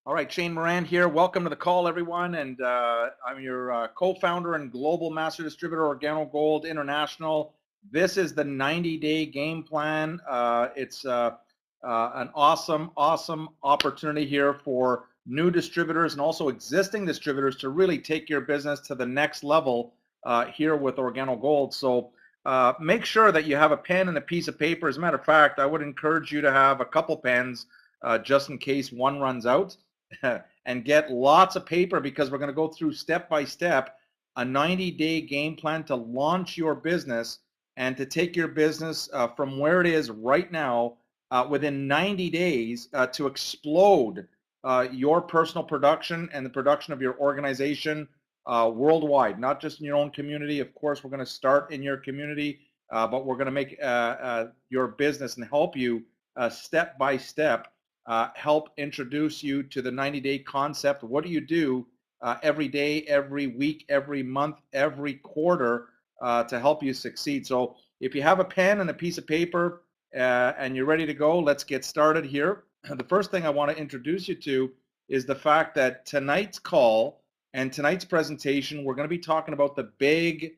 All right, Shane Moran here. Welcome to the call, everyone. And I'm your co-founder and global master distributor, Organo Gold International. This is the 90-day game plan. It's an awesome opportunity here for new distributors and also existing distributors to really take your business to the next level here with Organo Gold. So make sure that you have a pen and a piece of paper. As a matter of fact, I would encourage you to have a couple pens just in case one runs out. And get lots of paper because we're going to go through step by step a 90-day game plan to launch your business and to take your business from where it is right now within 90 days to explode your personal production and the production of your organization worldwide, not just in your own community. Of course, we're going to start in your community, but we're going to make your business and help you step by step help introduce you to the 90-day concept. What do you do every day, every week, every month, every quarter to help you succeed? So if you have a pen and a piece of paper and you're ready to go, let's get started here. The first thing I want to introduce you to is the fact that tonight's call and tonight's presentation, we're going to be talking about the big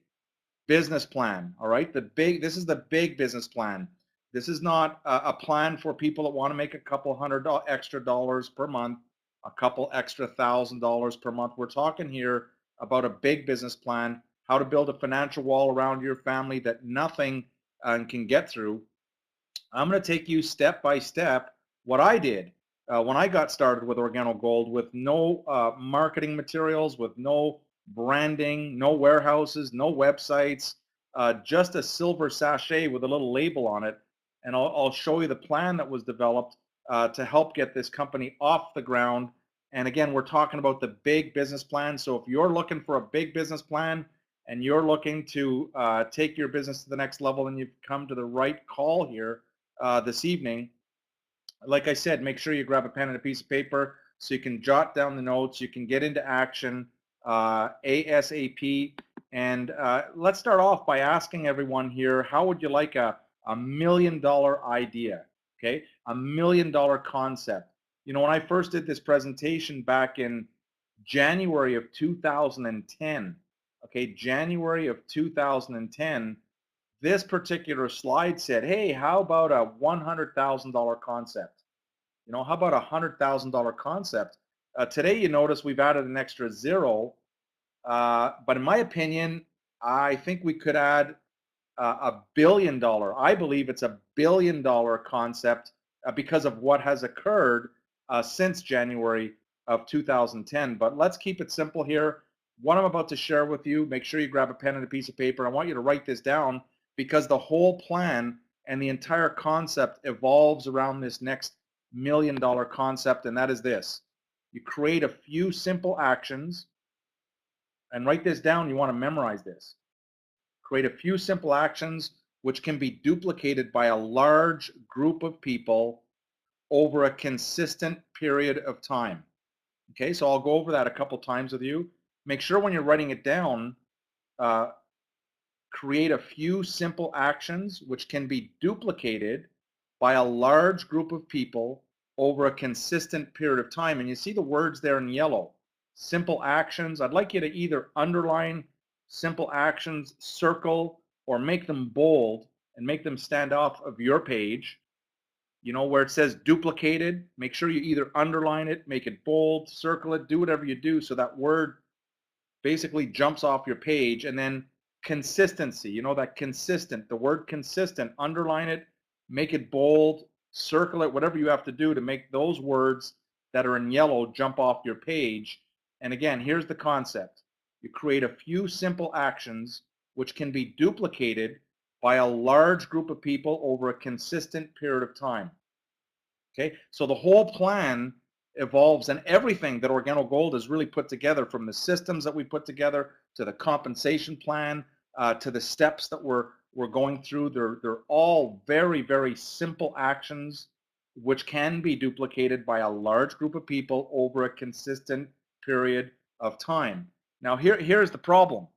business plan. All right, this is the big business plan. This is not a plan for people that want to make a couple hundred extra dollars per month, a couple extra $1,000 per month. We're talking here about a big business plan, how to build a financial wall around your family that nothing can get through. I'm going to take you step by step what I did when I got started with Organo Gold with no marketing materials, with no branding, no warehouses, no websites, just a silver sachet with a little label on it. And I'll show you the plan that was developed to help get this company off the ground. And again, we're talking about the big business plan. So if you're looking for a big business plan and you're looking to take your business to the next level, then you've come to the right call here this evening. Like I said, make sure you grab a pen and a piece of paper so you can jot down the notes, you can get into action ASAP. And let's start off by asking everyone here, how would you like a $1 million idea? Okay, $1 million concept. You know, when I first did this presentation back in January of 2010, okay, January of 2010, this particular slide said, hey, how about a $100,000 concept? You know, how about a $100,000 concept? Today, you notice we've added an extra zero, but in my opinion, I think we could add $1 billion. I believe it's $1 billion concept because of what has occurred since January of 2010. But let's keep it simple here. What I'm about to share with you, make sure you grab a pen and a piece of paper. I want you to write this down because the whole plan and the entire concept evolves around this next $1 million concept, and that is this. You create a few simple actions, and write this down. You want to memorize this. Create a few simple actions which can be duplicated by a large group of people over a consistent period of time. Okay, so I'll go over that a couple times with you. Make sure when you're writing it down, uh, create a few simple actions which can be duplicated by a large group of people over a consistent period of time. And you see the words there in yellow, simple actions. I'd like you to either underline simple actions, circle, or make them bold and make them stand off of your page. You know, where it says duplicated, make sure you either underline it, make it bold, circle it, do whatever you do so that word basically jumps off your page. And then consistency, you know, that consistent, the word consistent, underline it, make it bold, circle it, whatever you have to do to make those words that are in yellow jump off your page. And again, here's the concept. You create a few simple actions which can be duplicated by a large group of people over a consistent period of time. Okay, so the whole plan evolves, and everything that Organo Gold has really put together, from the systems that we put together to the compensation plan to the steps that we're going through, they're all very simple actions which can be duplicated by a large group of people over a consistent period of time. Now here's the problem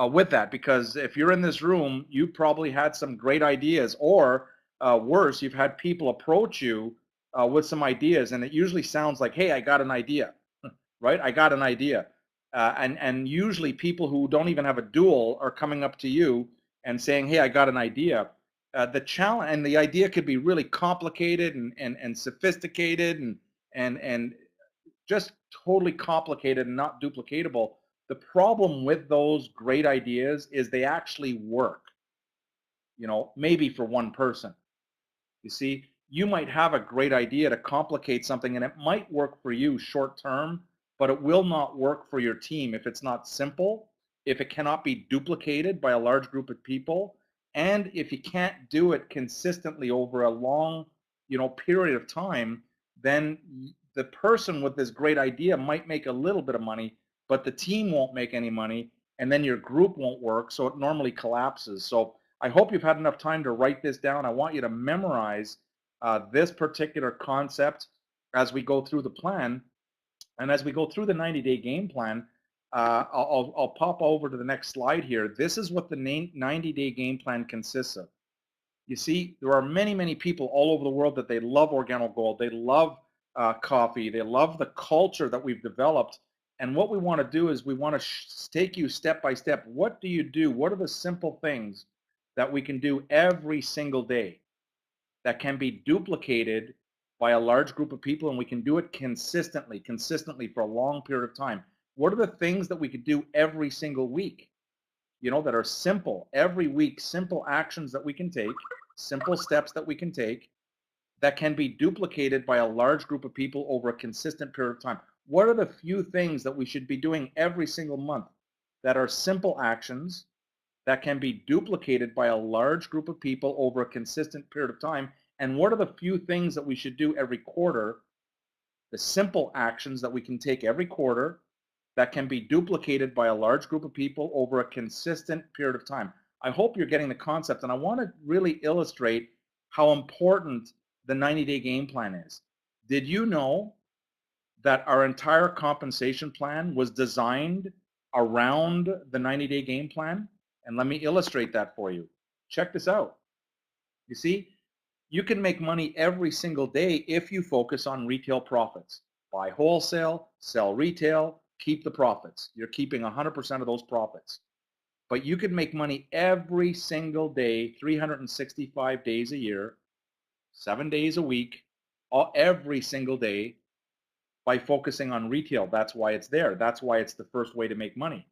with that, because if you're in this room, you probably had some great ideas, or worse, you've had people approach you with some ideas, and it usually sounds like, hey, I got an idea, right? I got an idea. And usually people who don't even have a dual are coming up to you and saying, hey, I got an idea. The challenge, and the idea could be really complicated and sophisticated and just totally complicated and not duplicatable. The problem with those great ideas is they actually work, maybe for one person. You see, you might have a great idea to complicate something and it might work for you short term, but it will not work for your team if it's not simple, if it cannot be duplicated by a large group of people, and if you can't do it consistently over a long, period of time, then the person with this great idea might make a little bit of money, but the team won't make any money, and then your group won't work, so it normally collapses. So I hope you've had enough time to write this down. I want you to memorize this particular concept as we go through the plan. And as we go through the 90-day game plan, I'll pop over to the next slide here. This is what the 90-day game plan consists of. You see, there are many, many people all over the world that they love OrganoGold. They love coffee. They love the culture that we've developed. And what we want to do is we want to take you step by step. What do you do? What are the simple things that we can do every single day that can be duplicated by a large group of people, and we can do it consistently for a long period of time? What are the things that we could do every single week, that are simple every week, simple actions that we can take, simple steps that we can take that can be duplicated by a large group of people over a consistent period of time? What are the few things that we should be doing every single month that are simple actions that can be duplicated by a large group of people over a consistent period of time? And what are the few things that we should do every quarter, the simple actions that we can take every quarter that can be duplicated by a large group of people over a consistent period of time? I hope you're getting the concept, and I want to really illustrate how important the 90-day game plan is. Did you know that our entire compensation plan was designed around the 90-day game plan? And let me illustrate that for you. Check this out. You see, you can make money every single day if you focus on retail profits. Buy wholesale, sell retail, keep the profits. You're keeping 100% of those profits. But you can make money every single day, 365 days a year, 7 days a week, every single day by focusing on retail. That's why it's there. That's why it's the first way to make money.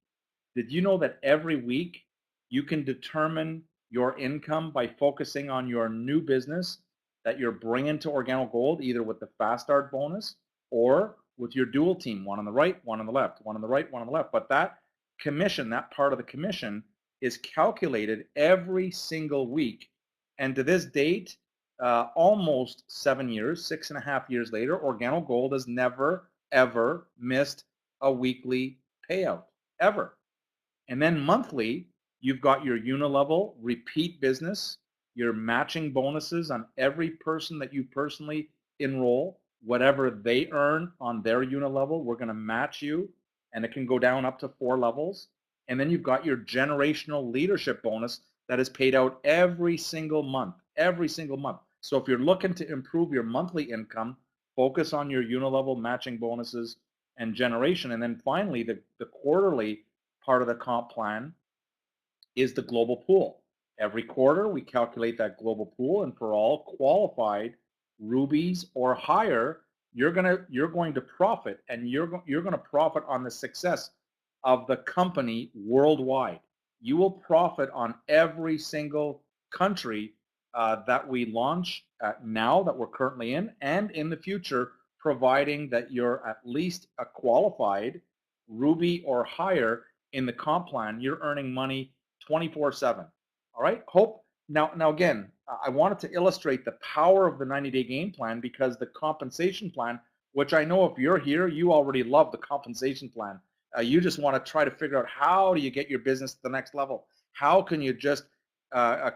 Did you know that every week you can determine your income by focusing on your new business that you're bringing to OrganoGold, either with the Fast Start bonus or with your dual team, one on the right, one on the left, one on the right, one on the left. But that commission, that part of the commission, is calculated every single week. And to this date, almost 7 years, 6.5 years later, OrganoGold has never, ever missed a weekly payout, ever. And then monthly, you've got your unilevel repeat business, your matching bonuses on every person that you personally enroll. Whatever they earn on their unilevel, we're going to match you, and it can go down up to 4 levels. And then you've got your generational leadership bonus that is paid out every single month, every single month. So if you're looking to improve your monthly income, focus on your unilevel matching bonuses and generation. And then finally, the quarterly part of the comp plan is the global pool. Every quarter, we calculate that global pool, and for all qualified rubies or higher, you're going to profit, and you're going to profit on the success of the company worldwide. You will profit on every single country that we launch now, that we're currently in, and in the future, providing that you're at least a qualified ruby or higher in the comp plan. You're earning money 24/7. All right. Hope now again, I wanted to illustrate the power of the 90-day game plan, because the compensation plan, which I know if you're here, you already love the compensation plan. You just want to try to figure out, how do you get your business to the next level? How can you just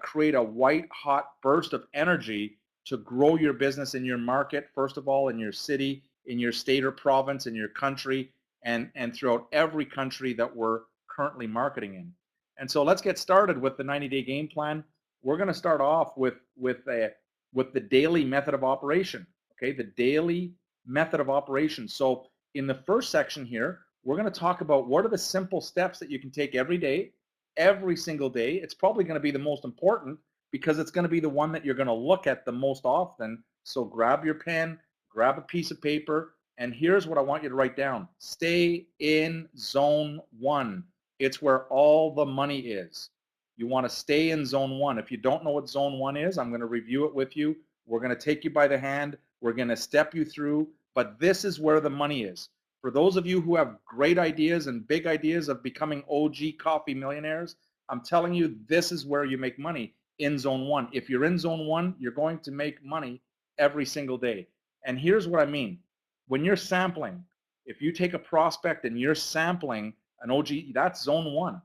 create a white hot burst of energy to grow your business in your market, first of all, in your city, in your state or province, in your country, and throughout every country that we're currently marketing in. And so let's get started with the 90-day game plan. We're going to start off with the daily method of operation. okay, the daily method of operation. So in the first section here, we're going to talk about what are the simple steps that you can take every day, every single day. It's probably going to be the most important because it's going to be the one that you're going to look at the most often. So grab your pen, grab a piece of paper, and here's what I want you to write down. Stay in zone 1. It's where all the money is. You want to stay in zone 1. If you don't know what zone 1 is, I'm going to review it with you. We're going to take you by the hand. We're going to step you through, but this is where the money is. For those of you who have great ideas and big ideas of becoming OG coffee millionaires, I'm telling you, this is where you make money, in zone 1. If you're in zone 1, you're going to make money every single day. And here's what I mean. When you're sampling, if you take a prospect and you're sampling an OG, that's zone 1.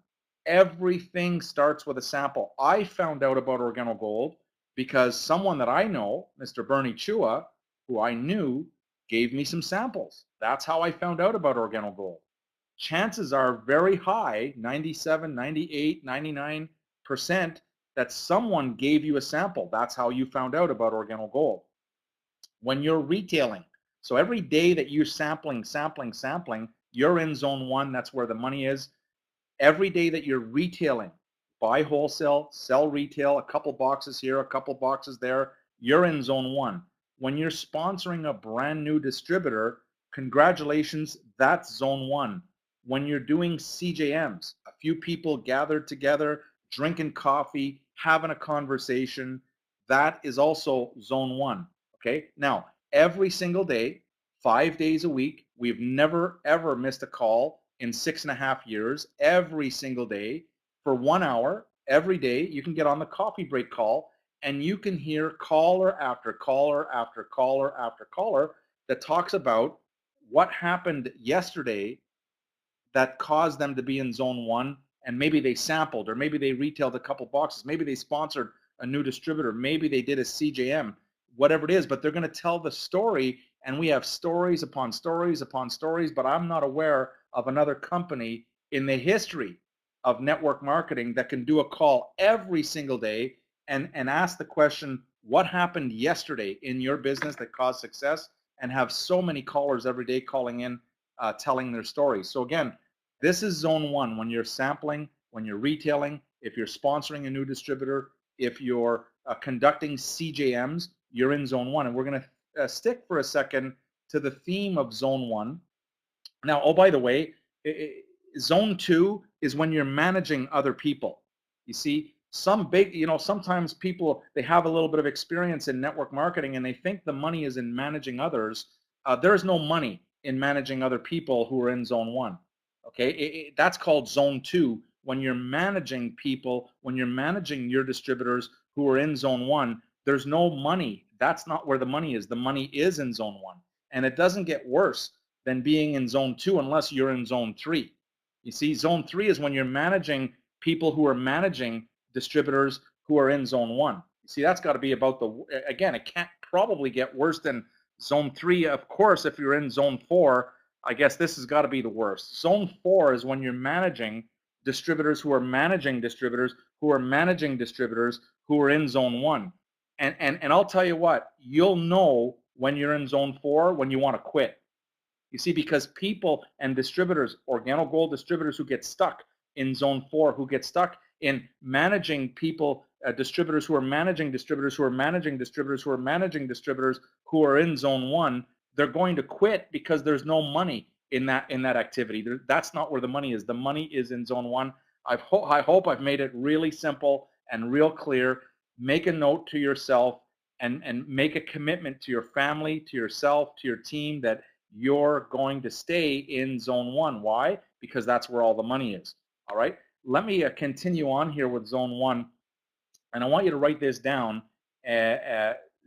Everything starts with a sample. I found out about OrganoGold because someone that I know, Mr. Bernie Chua, who I knew, gave me some samples. That's how I found out about OrganoGold. Chances are very high, 97, 98, 99%, that someone gave you a sample. That's how you found out about OrganoGold. When you're retailing, so every day that you're sampling, you're in zone 1. That's where the money is. Every day that you're retailing, buy wholesale, sell retail, a couple boxes here, a couple boxes there, you're in zone 1. When you're sponsoring a brand new distributor, congratulations, that's zone 1. When you're doing CJMs, a few people gathered together, drinking coffee, having a conversation, that is also zone 1. Okay, now every single day, 5 days a week, we've never ever missed a call in 6.5 years. Every single day for 1 hour every day, you can get on the coffee break call and you can hear caller after caller after caller after caller that talks about what happened yesterday that caused them to be in zone 1, and maybe they sampled, or maybe they retailed a couple boxes, maybe they sponsored a new distributor, maybe they did a CJM, whatever it is, but they're going to tell the story. And we have stories upon stories upon stories, but I'm not aware of another company in the history of network marketing that can do a call every single day and ask the question, what happened yesterday in your business that caused success, and have so many callers every day calling in, telling their stories. So again, this is zone 1. When you're sampling, when you're retailing, if you're sponsoring a new distributor, if you're conducting CJMs, you're in zone 1. And we're going to stick for a second to the theme of zone 1. Now, oh, by the way, zone 2 is when you're managing other people. You see, sometimes people, they have a little bit of experience in network marketing and they think the money is in managing others. There's no money in managing other people who are in zone 1. Okay, that's called zone 2. When you're managing people, when you're managing your distributors who are in zone 1, there's no money. That's not where the money is. The money is in zone 1. And it doesn't get worse than being in zone 2 unless you're in zone 3. You see, zone 3 is when you're managing people who are managing distributors who are in zone 1. You see, that's got to be about again, it can't probably get worse than zone 3. Of course, if you're in zone 4, I guess this has got to be the worst. Zone 4 is when you're managing distributors who are managing distributors who are managing distributors who are in zone 1. And I'll tell you what, you'll know when you're in zone 4 when you want to quit. You see, because people and distributors, OrganoGold distributors who get stuck in zone 4, who get stuck in managing people, distributors who are managing distributors who are managing distributors who are managing distributors who are in zone 1, they're going to quit because there's no money in that activity. That's not where the money is. The money is in zone 1. I hope I've made it really simple and real clear. Make a note to yourself and make a commitment to your family, to yourself, to your team that you're going to stay in zone 1. Why? Because that's where all the money is. All right. Let me continue on here with zone 1, and I want you to write this down.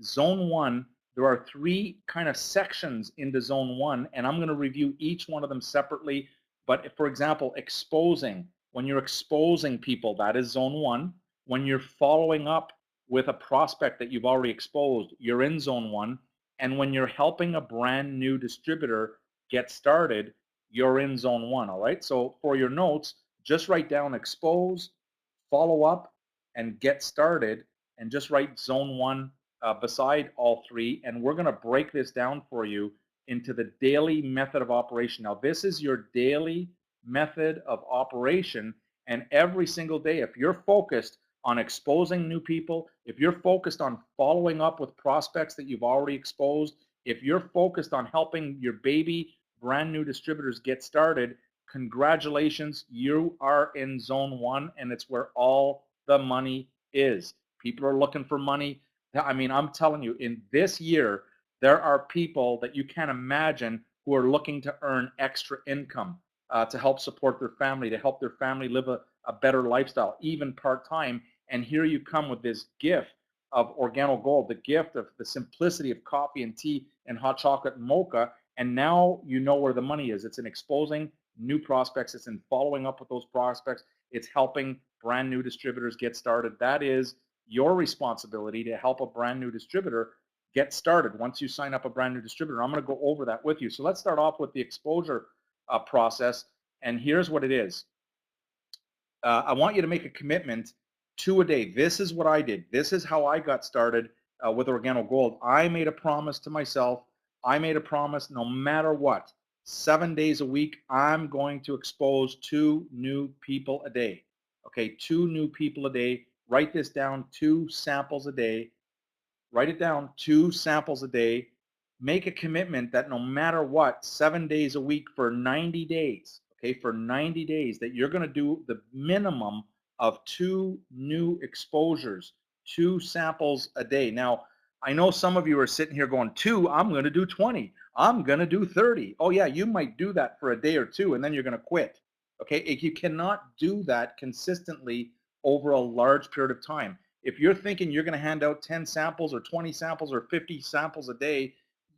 Zone 1, there are 3 kind of sections into zone 1, and I'm going to review each one of them separately. But for example, exposing. When you're exposing people, that is zone 1. When you're following up with a prospect that you've already exposed, you're in zone 1. And when you're helping a brand new distributor get started, you're in zone 1. All right. So for your notes, just write down expose, follow up, and get started, and just write zone 1 beside all three, and we're going to break this down for you into the daily method of operation. Now, this is your daily method of operation, and every single day, if you're focused on exposing new people, if you're focused on following up with prospects that you've already exposed, if you're focused on helping your baby brand new distributors get started, congratulations, you are in zone one, and it's where all the money is. People are looking for money. I mean, I'm telling you, in this year, there are people that you can't imagine who are looking to earn extra income to help support their family, to help their family live a better lifestyle, even part-time. And here you come with this gift of Organo Gold, the gift of the simplicity of coffee and tea and hot chocolate and mocha. And now you know where the money is. It's in exposing new prospects. It's in following up with those prospects. It's helping brand new distributors get started. That is your responsibility to help a brand new distributor get started once you sign up a brand new distributor. I'm going to go over that with you. So let's start off with the exposure process. And here's what it is. I want you to make a commitment to a day. This is what I did. This is how I got started with Organo Gold. I made a promise to myself. I made a promise no matter what. 7 days a week, I'm going to expose 2 new people a day. Okay, 2 new people a day. Write this down, 2 samples a day. Write it down, 2 samples a day. Make a commitment that no matter what, 7 days a week for 90 days, okay, for 90 days, that you're going to do the minimum of 2 new exposures, 2 samples a day. Now, I know some of you are sitting here going, 2, I'm going to do 20. I'm going to do 30. Oh, yeah, you might do that for a day or 2, and then you're going to quit. Okay, if you cannot do that consistently over a large period of time. If you're thinking you're going to hand out 10 samples or 20 samples or 50 samples a day,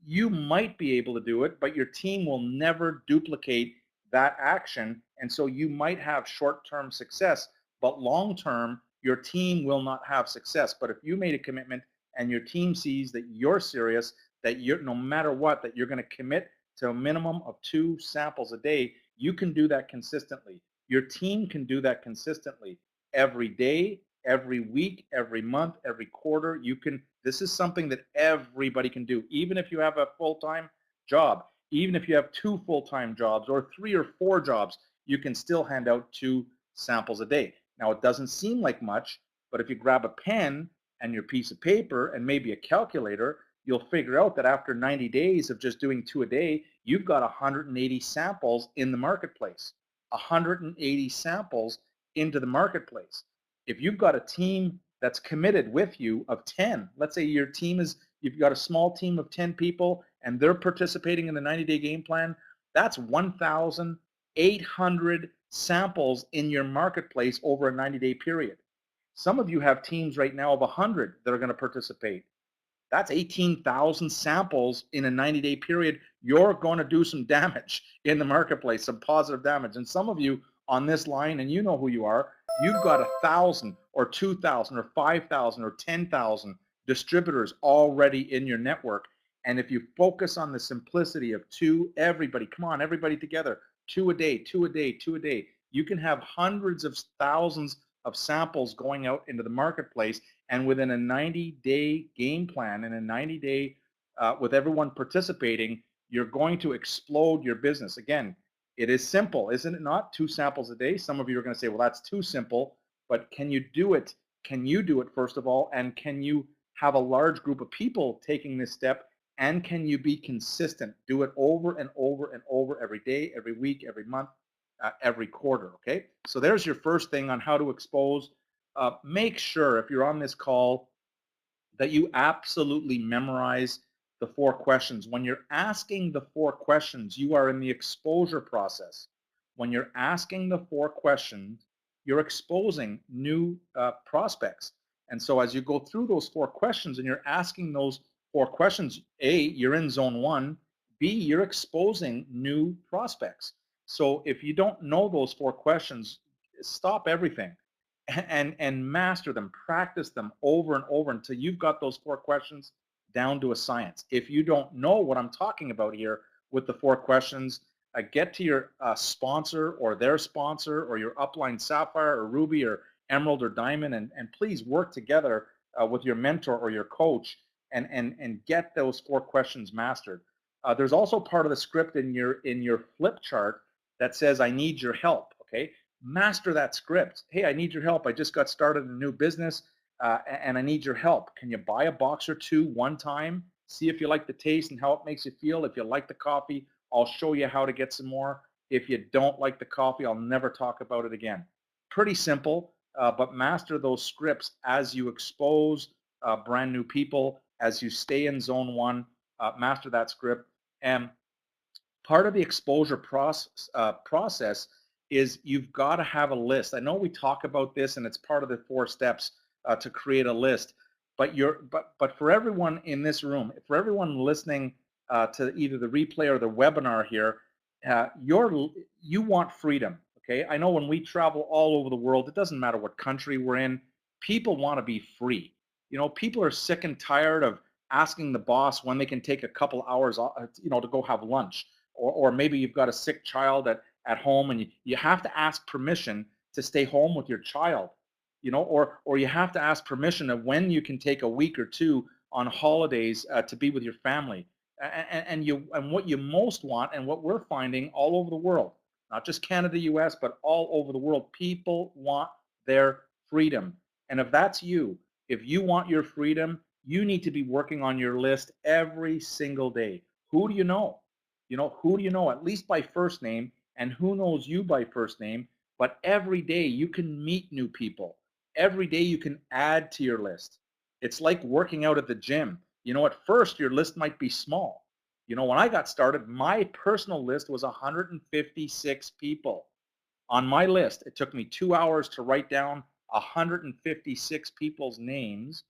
you might be able to do it, but your team will never duplicate that action. And so you might have short-term success, but long-term, your team will not have success. But if you made a commitment and your team sees that you're serious, that you're, no matter what, that you're going to commit to a minimum of 2 samples a day, you can do that consistently. Your team can do that consistently every day, every week, every month, every quarter. You can, this is something that everybody can do, even if you have a full-time job, even if you have 2 full-time jobs or 3 or 4 jobs, you can still hand out 2 samples a day. Now, it doesn't seem like much, but if you grab a pen and your piece of paper and maybe a calculator, you'll figure out that after 90 days of just doing 2 a day, you've got 180 samples in the marketplace. 180 samples into the marketplace. If you've got a team that's committed with you of 10, let's say your team is, you've got a small team of 10 people and they're participating in the 90-day game plan, that's 1,800 samples in your marketplace over a 90-day period. Some of you have teams right now of 100 that are going to participate. That's 18,000 samples in a 90-day period. You're going to do some damage in the marketplace, some positive damage. And some of you on this line, and you know who you are, you've got 1,000 or 2,000 or 5,000 or 10,000 distributors already in your network. And if you focus on the simplicity of 2, everybody, come on, everybody together, 2 a day, 2 a day, 2 a day, you can have hundreds of thousands of samples going out into the marketplace. And within a 90-day game plan and a 90-day with everyone participating, you're going to explode your business. Again, it is simple, isn't it not? 2 samples a day. Some of you are going to say, well, that's too simple. But can you do it? Can you do it, first of all? And can you have a large group of people taking this step? And can you be consistent? Do it over and over and over every day, every week, every month, every quarter, okay? So there's your first thing on how to expose. Make sure, if you're on this call, that you absolutely memorize the 4 questions. When you're asking the 4 questions, you are in the exposure process. When you're asking the 4 questions, you're exposing new prospects. And so as you go through those 4 questions and you're asking those 4 questions, A, you're in zone 1, B, you're exposing new prospects. So if you don't know those 4 questions, stop everything and master them, practice them over and over until you've got those 4 questions down to a science. If you don't know what I'm talking about here with the 4 questions, get to your sponsor or their sponsor or your upline Sapphire or Ruby or Emerald or Diamond, and please work together with your mentor or your coach and get those 4 questions mastered. There's also part of the script in your flip chart that says, I need your help. Okay, master that script. Hey, I need your help. I just got started in a new business, and I need your help. Can you buy a box or two one time? See if you like the taste and how it makes you feel. If you like the coffee, I'll show you how to get some more. If you don't like the coffee, I'll never talk about it again. Pretty simple, but master those scripts as you expose brand new people, as you stay in zone 1, master that script. And part of the exposure process is you've got to have a list. I know we talk about this, and it's part of the 4 steps to create a list. But for everyone in this room, for everyone listening to either the replay or the webinar here, you want freedom. Okay, I know when we travel all over the world, it doesn't matter what country we're in, people want to be free. You know, people are sick and tired of asking the boss when they can take a couple hours, to go have lunch. Or maybe you've got a sick child at home, and you have to ask permission to stay home with your child, or you have to ask permission of when you can take a week or 2 on holidays to be with your family. And what you most want, and what we're finding all over the world, not just Canada, US, but all over the world, people want their freedom. And if that's you, if you want your freedom, you need to be working on your list every single day. Who do you know? Who do you know, at least by first name, and who knows you by first name? But every day you can meet new people. Every day you can add to your list. It's like working out at the gym. At first your list might be small. When I got started, my personal list was 156 people. On my list, it took me 2 hours to write down 156 people's names.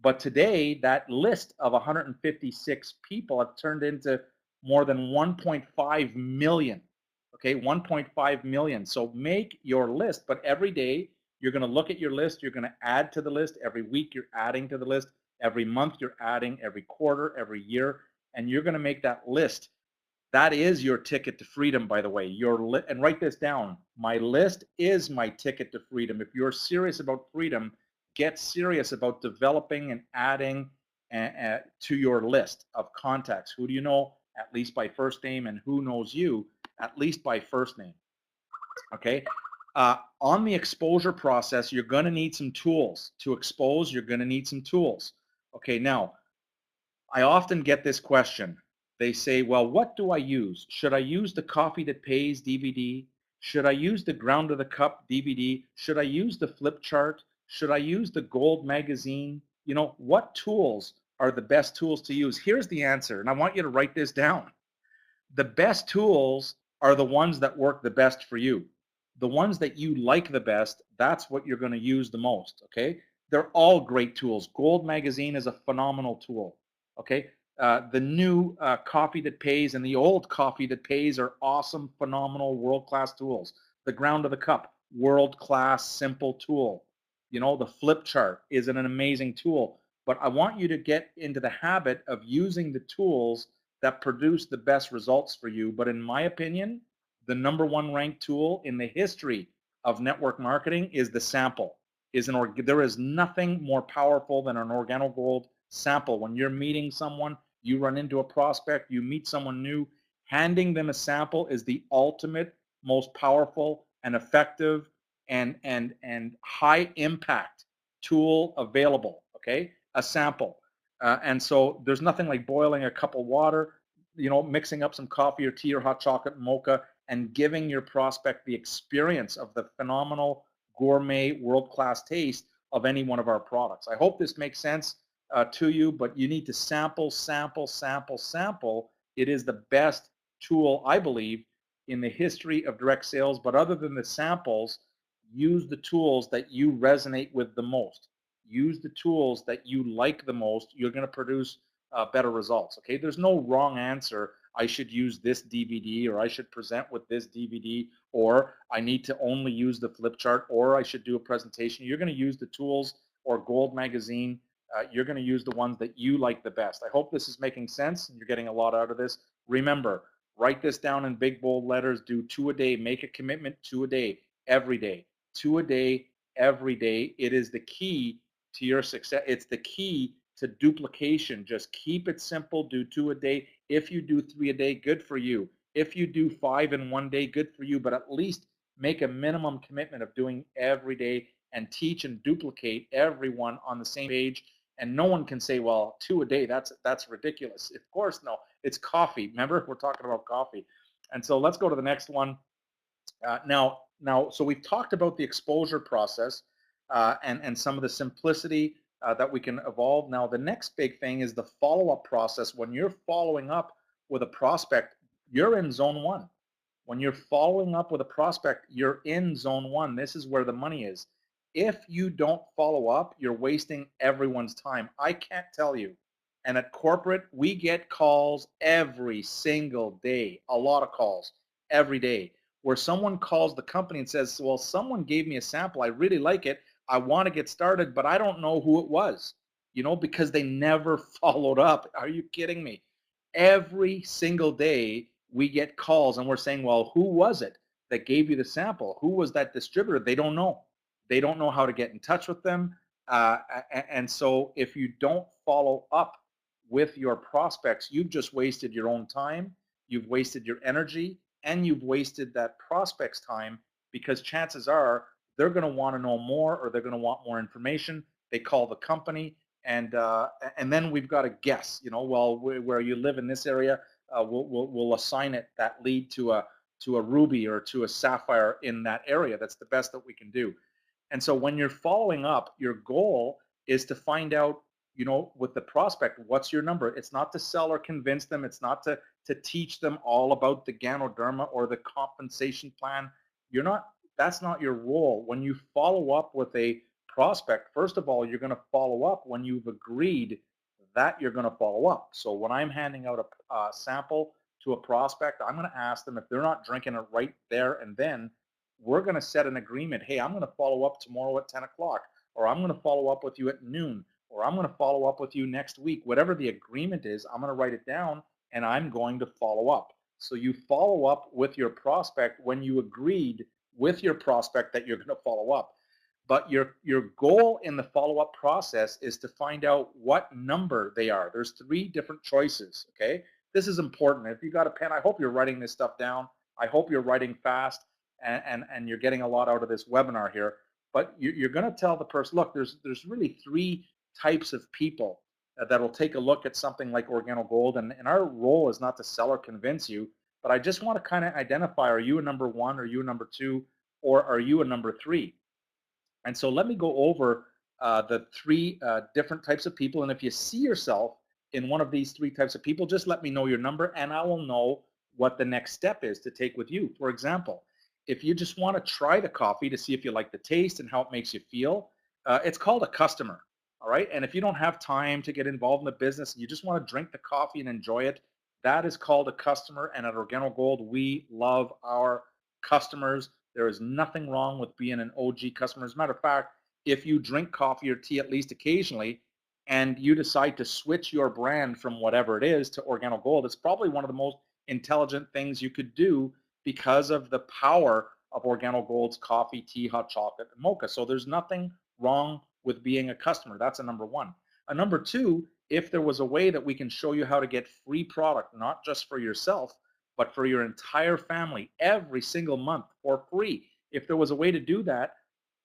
But today, that list of 156 people have turned into more than 1.5 million. Okay, 1.5 million. So make your list, but every day you're going to look at your list, you're going to add to the list. Every week you're adding to the list. Every month you're adding, every quarter, every year, and you're going to make that list. That is your ticket to freedom, by the way. And write this down. My list is my ticket to freedom. If you're serious about freedom, get serious about developing and adding to your list of contacts. Who do you know, at least by first name, and who knows you, at least by first name. Okay. On the exposure process, you're going to need some tools. To expose, you're going to need some tools. Okay, now, I often get this question. They say, well, what do I use? Should I use the Coffee That Pays DVD? Should I use the Ground to the Cup DVD? Should I use the flip chart? Should I use the Gold magazine? What tools are the best tools to use? Here's the answer, and I want you to write this down. The best tools are the ones that work the best for you. The ones that you like the best, that's what you're going to use the most, okay? They're all great tools. Gold magazine is a phenomenal tool, okay? The new Coffee That Pays and the old Coffee That Pays are awesome, phenomenal, world-class tools. The Ground to the Cup, world-class, simple tool. The flip chart is an amazing tool. But I want you to get into the habit of using the tools that produce the best results for you. But in my opinion, the #1 ranked tool in the history of network marketing is the sample. There is nothing more powerful than an OrganoGold sample. When you're meeting someone, you run into a prospect, you meet someone new, handing them a sample is the ultimate, most powerful and effective and high impact tool available. Okay, a sample. And so there's nothing like boiling a cup of water, mixing up some coffee or tea or hot chocolate mocha, and giving your prospect the experience of the phenomenal gourmet world-class taste of any one of our products. I hope this makes sense to you, but you need to sample, sample, sample, sample. It is the best tool, I believe, in the history of direct sales. But other than the samples, use the tools that you resonate with the most. Use the tools that you like the most. You're going to produce better results. Okay, there's no wrong answer. I should use this DVD, or I should present with this DVD, or I need to only use the flip chart, or I should do a presentation. You're going to use the tools or Gold magazine. You're going to use the ones that you like the best. I hope this is making sense and you're getting a lot out of this. Remember, write this down in big bold letters. Do 2 a day. Make a commitment, 2 a day, every day. 2 a day, every day. It is the key to your success. It's the key to duplication. Just keep it simple. Do 2 a day. If you do 3 a day, good for you. If you do 5 in one day, good for you. But at least make a minimum commitment of doing every day and teach and duplicate everyone on the same page. And no one can say, well, 2 a day, that's ridiculous. Of course, no, it's coffee. Remember, we're talking about coffee. And so let's go to the next one. Now, so we've talked about the exposure process and some of the simplicity that we can evolve. Now, the next big thing is the follow-up process. When you're following up with a prospect, you're in zone one. When you're following up with a prospect, you're in zone one. This is where the money is. If you don't follow up, you're wasting everyone's time. I can't tell you. And at corporate, we get calls every single day, a lot of calls every day, where someone calls the company and says, well, someone gave me a sample. I really like it. I want to get started, but I don't know who it was, because they never followed up. Are you kidding me? Every single day we get calls and we're saying, well, who was it that gave you the sample? Who was that distributor? They don't know. They don't know how to get in touch with them. And so if you don't follow up with your prospects, you've just wasted your own time, you've wasted your energy, and you've wasted that prospect's time, because chances are they're going to want to know more, or they're going to want more information. They call the company, and then we've got to guess. Well, where you live in this area, we'll assign it that lead to a ruby or to a sapphire in that area. That's the best that we can do. And so when you're following up, your goal is to find out, with the prospect, what's your number? It's not to sell or convince them. It's not to teach them all about the Ganoderma or the compensation plan. That's not your role. When you follow up with a prospect, first of all, you're going to follow up when you've agreed that you're going to follow up. So when I'm handing out a sample to a prospect, I'm going to ask them, if they're not drinking it right there and then, we're going to set an agreement. Hey, I'm going to follow up tomorrow at 10 o'clock, or I'm going to follow up with you at noon, or I'm going to follow up with you next week. Whatever the agreement is, I'm going to write it down and I'm going to follow up. So you follow up with your prospect when you agreed with your prospect that you're going to follow up. But your goal in the follow-up process is to find out what number they are. There's 3 different choices, okay? This is important. If you got a pen, I hope you're writing this stuff down. I hope you're writing fast and you're getting a lot out of this webinar here. But you're going to tell the person, look, there's really 3 types of people that'll take a look at something like OrganoGold, and our role is not to sell or convince you, but I just want to kind of identify, are you a number 1, are you a number 2, or are you a number 3? And so let me go over the 3 different types of people, and if you see yourself in one of these 3 types of people, just let me know your number and I will know what the next step is to take with you. For example, if you just want to try the coffee to see if you like the taste and how it makes you feel, it's called a customer, all right? And if you don't have time to get involved in the business and you just want to drink the coffee and enjoy it, that is called a customer. And at OrganoGold, we love our customers. There is nothing wrong with being an OG customer. As a matter of fact, if you drink coffee or tea at least occasionally and you decide to switch your brand from whatever it is to OrganoGold, it's probably one of the most intelligent things you could do, because of the power of OrganoGold's coffee, tea, hot chocolate, and mocha. So there's nothing wrong with being a customer. That's a number 1. A number 2, if there was a way that we can show you how to get free product, not just for yourself, but for your entire family every single month for free. If there was a way to do that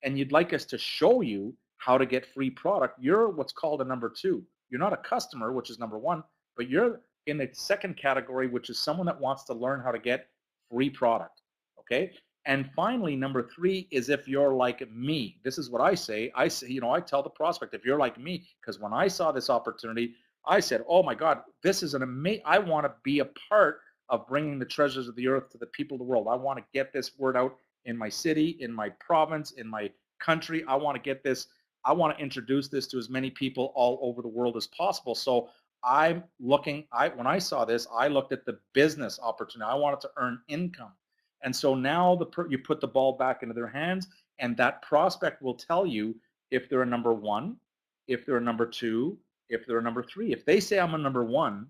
and you'd like us to show you how to get free product, you're what's called a number 2. You're not a customer, which is number 1, but you're in the second category, which is someone that wants to learn how to get free product, okay? And finally, number 3 is if you're like me. This is what I say. I tell the prospect, if you're like me, because when I saw this opportunity, I said, oh my God, this is an amazing, I want to be a part of bringing the treasures of the earth to the people of the world. I want to get this word out in my city, in my province, in my country. I want to get this, I want to introduce this to as many people all over the world as possible. So when I saw this, I looked at the business opportunity. I wanted to earn income. And so now you put the ball back into their hands, and that prospect will tell you if they're a number 1, if they're a number 2, if they're a number 3. If they say I'm a number 1,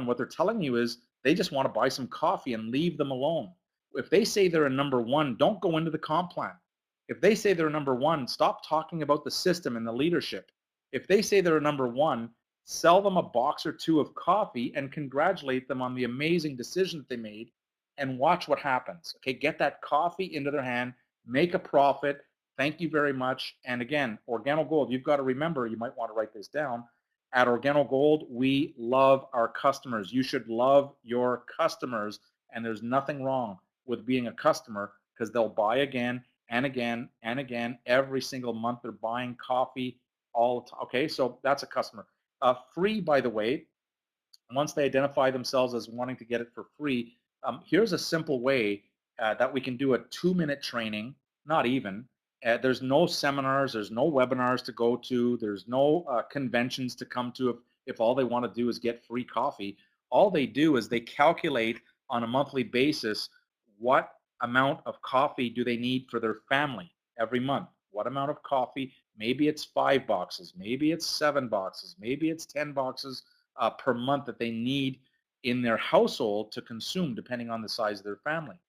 what they're telling you is they just want to buy some coffee and leave them alone. If they say they're a number 1, don't go into the comp plan. If they say they're a number 1, stop talking about the system and the leadership. If they say they're number one, sell them a box or two of coffee and congratulate them on the amazing decision that they made and watch what happens. Okay, get that coffee into their hand, make a profit. Thank you very much. And again, Organo Gold, you've got to remember, you might want to write this down. At Organo Gold, we love our customers. You should love your customers, and there's nothing wrong with being a customer because they'll buy again and again and again every single month. They're buying coffee all the time. Okay, so that's a customer. Free, by the way, once they identify themselves as wanting to get it for free, here's a simple way that we can do a 2-minute training, not even. There's no seminars, there's no webinars to go to, there's no conventions to come to if all they want to do is get free coffee. All they do is they calculate on a monthly basis what amount of coffee do they need for their family every month. What amount of coffee? Maybe it's 5 boxes, maybe it's 7 boxes, maybe it's 10 boxes per month that they need in their household to consume, depending on the size of their family.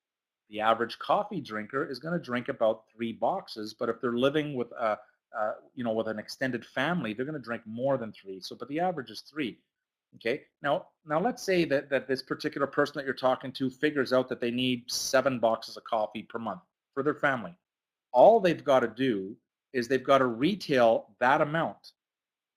The average coffee drinker is going to drink about 3 boxes, but if they're living with with an extended family, they're going to drink more than 3. So, but the average is 3. Okay. Now let's say that this particular person that you're talking to figures out that they need 7 boxes of coffee per month for their family. All they've got to do is they've got to retail that amount.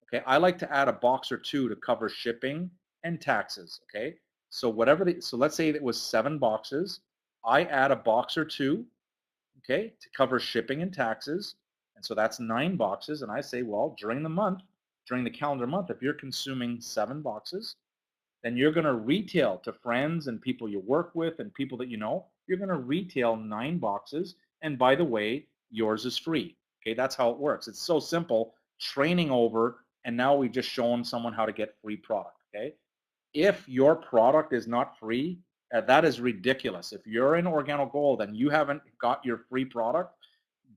Okay, I like to add a box or two to cover shipping and taxes. Okay, so so let's say it was 7 boxes. I add a box or two, okay, to cover shipping and taxes. And so that's 9 boxes. And I say, well, during the month, during the calendar month, if you're consuming 7 boxes, then you're going to retail to friends and people you work with and people that you know. You're going to retail 9 boxes. And by the way, yours is free. Okay, that's how it works. It's so simple. Training over, and now we've just shown someone how to get free product. Okay, if your product is not free, that is ridiculous. If you're in Organo Gold and you haven't got your free product,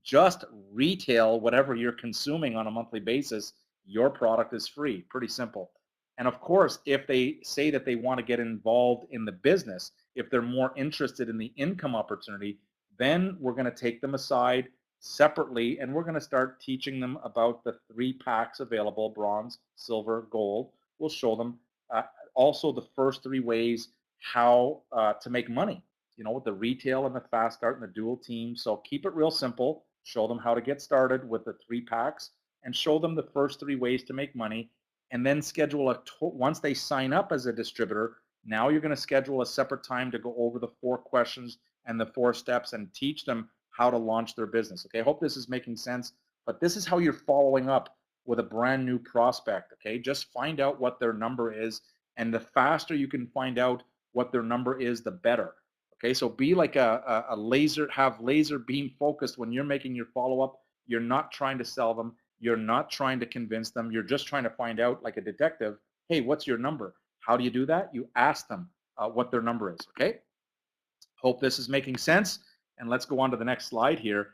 just retail whatever you're consuming on a monthly basis. Your product is free. Pretty simple. And of course, if they say that they want to get involved in the business, if they're more interested in the income opportunity, then we're going to take them aside separately and we're going to start teaching them about the 3 packs available: bronze, silver, gold. We'll show them also the first 3 ways how to make money, with the retail and the fast start and the dual team. So keep it real simple. Show them how to get started with the 3 packs and show them the first 3 ways to make money. And then schedule once they sign up as a distributor, now you're going to schedule a separate time to go over the 4 questions and the 4 steps and teach them how to launch their business. Okay, I hope this is making sense, but this is how you're following up with a brand new prospect. Okay, just find out what their number is, and the faster you can find out what their number is, the better. Okay, so be like a laser, have laser beam focused when you're making your follow-up. You're not trying to sell them. You're not trying to convince them. You're just trying to find out, like a detective, hey, what's your number? How do you do that? You ask them what their number is. Okay, hope this is making sense. And let's go on to the next slide here.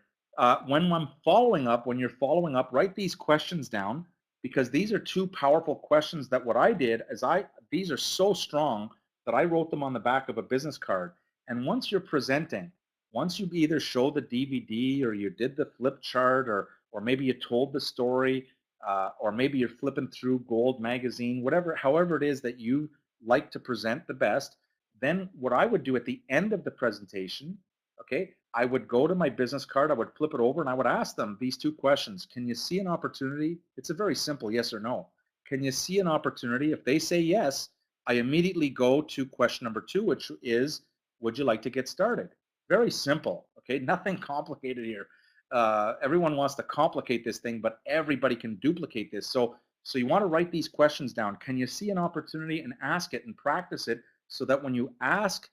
When you're following up, write these questions down, because these are 2 powerful questions that what I did is these are so strong that I wrote them on the back of a business card. And once you're presenting, once you either show the DVD or you did the flip chart, or maybe you told the story, or maybe you're flipping through Gold magazine, however it is that you like to present the best, then what I would do at the end of the presentation, okay, I would go to my business card, I would flip it over, and I would ask them these 2 questions. Can you see an opportunity? It's a very simple yes or no. Can you see an opportunity? If they say yes, I immediately go to question number 2, which is, would you like to get started? Very simple, okay? Nothing complicated here. Everyone wants to complicate this thing, but everybody can duplicate this. So you want to write these questions down. Can you see an opportunity? And ask it and practice it, so that when you ask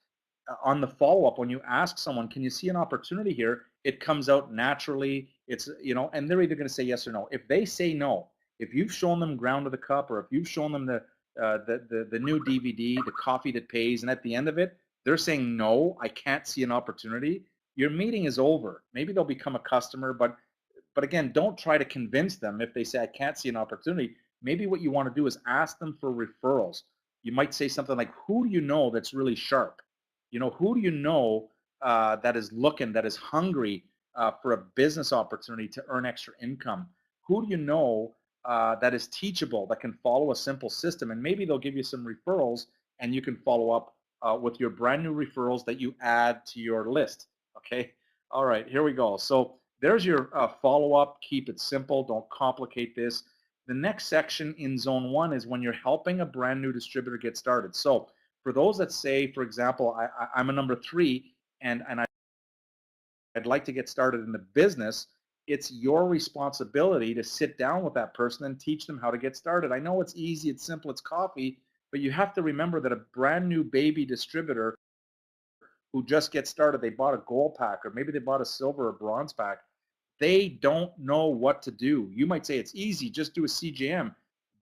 on the follow-up, when you ask someone, can you see an opportunity here, it comes out naturally. It's, and they're either going to say yes or no. If they say no, if you've shown them Ground to the Cup, or if you've shown them the new DVD, The Coffee That Pays, and at the end of it, they're saying, no, I can't see an opportunity, your meeting is over. Maybe they'll become a customer, but again, don't try to convince them if they say, I can't see an opportunity. Maybe what you want to do is ask them for referrals. You might say something like, who do you know that's really sharp? Who do you know that is looking, that is hungry for a business opportunity to earn extra income? Who do you know that is teachable, that can follow a simple system, and maybe they'll give you some referrals, and you can follow up with your brand new referrals that you add to your list. Okay. All right. Here we go. So there's your follow up. Keep it simple. Don't complicate this. The next section in zone 1 is when you're helping a brand new distributor get started. So for those that say, for example, I'm a number 3 and I'd like to get started in the business, it's your responsibility to sit down with that person and teach them how to get started. I know it's easy, it's simple, it's coffee, but you have to remember that a brand new baby distributor who just gets started, they bought a gold pack or maybe they bought a silver or bronze pack, they don't know what to do. You might say it's easy, just do a CGM.